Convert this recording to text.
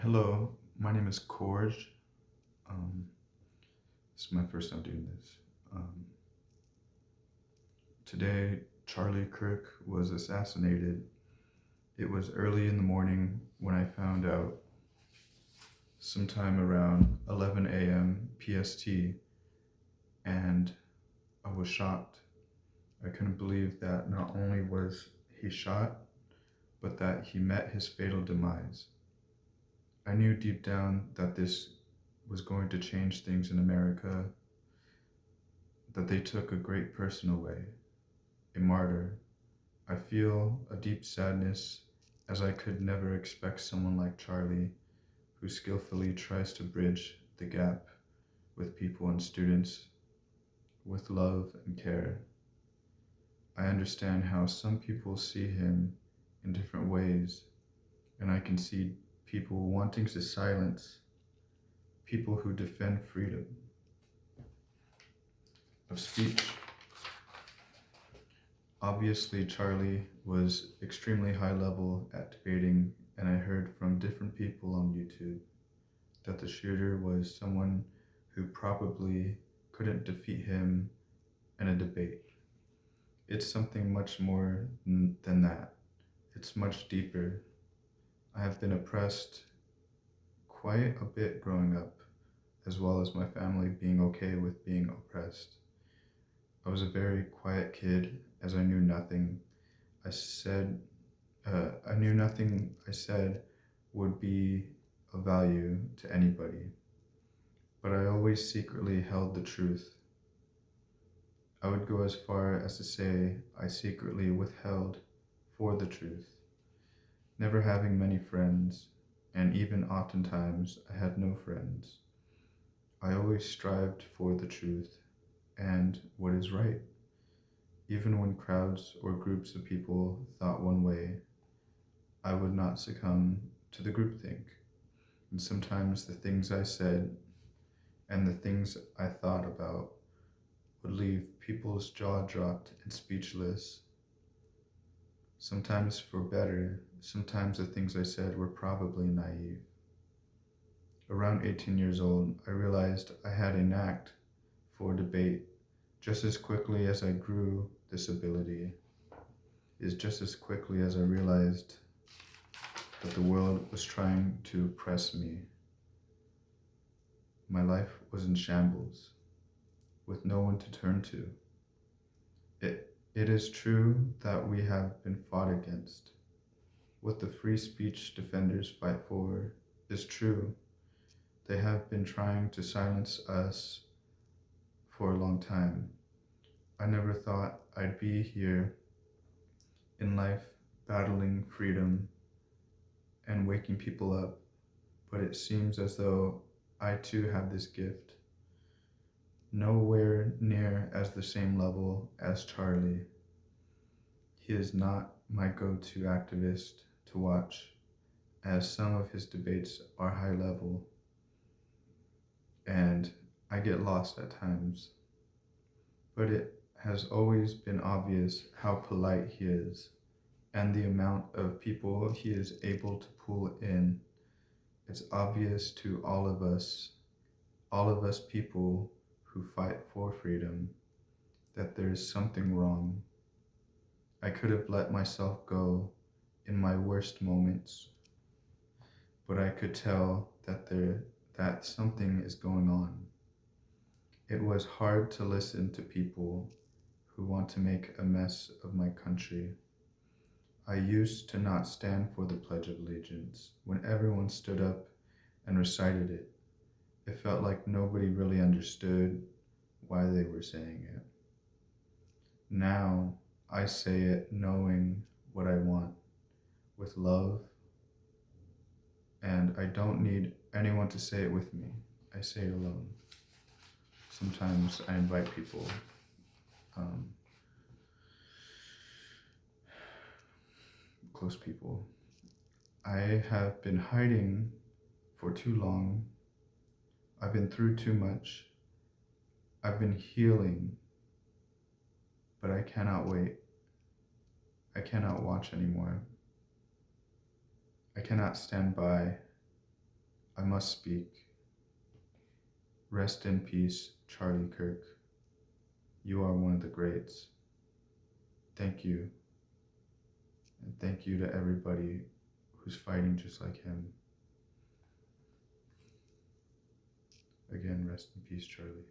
Hello, my name is Korj. Um, this is my first time doing this. Um, Today, Charlie Kirk was assassinated. It was early in the morning when I found out, sometime around 11 a.m. PST, and I was shocked. I couldn't believe that not only was he shot, but that he met his fatal demise. I knew deep down that this was going to change things in America, that they took a great person away, a martyr. I feel a deep sadness as I could never expect someone like Charlie, who skillfully tries to bridge the gap with people and students with love and care. I understand how some people see him in different ways, and I can see people wanting to silence people who defend freedom of speech. Obviously, Charlie was extremely high level at debating, and I heard from different people on YouTube that the shooter was someone who probably couldn't defeat him in a debate. It's something much more than that. It's much deeper. I have been oppressed quite a bit growing up, as well as my family being okay with being oppressed. I was a very quiet kid as I knew nothing. I said, I knew nothing I said would be of value to anybody, but I always secretly held the truth. I would go as far as to say I secretly withheld for the truth, never having many friends, and even oftentimes I had no friends. I always strived for the truth and what is right, even when crowds or groups of people thought one way. I would not succumb to the groupthink, and sometimes the things I said and the things I thought about would leave people's jaw dropped and speechless. Sometimes for better, sometimes the things I said were probably naive. Around 18 years old, I realized I had a knack for debate just as quickly as I grew this ability, is just as quickly as I realized that the world was trying to oppress me. My life was in shambles, with no one to turn to. It is true that we have been fought against. What the free speech defenders fight for is true. They have been trying to silence us for a long time. I never thought I'd be here in life battling freedom and waking people up, but it seems as though I too have this gift. Nowhere near as the same level as Charlie. He is not my go to activist to watch, as some of his debates are high level, and I get lost at times. But it has always been obvious how polite he is, and the amount of people he is able to pull in. It's obvious to all of us people who fight for freedom, that there is something wrong. I could have let myself go in my worst moments, but I could tell that something is going on. It was hard to listen to people who want to make a mess of my country. I used to not stand for the Pledge of Allegiance. When everyone stood up and recited it, it felt like nobody really understood why they were saying it. Now I say it knowing what I want, with love, and I don't need anyone to say it with me. I say it alone. Sometimes I invite people, um, close people. I have been hiding for too long. I've been through too much. I've been healing, but I cannot wait. I cannot watch anymore. I cannot stand by. I must speak. Rest in peace, Charlie Kirk. You are one of the greats. Thank you. And thank you to everybody who's fighting just like him. Again, rest in peace, Charlie.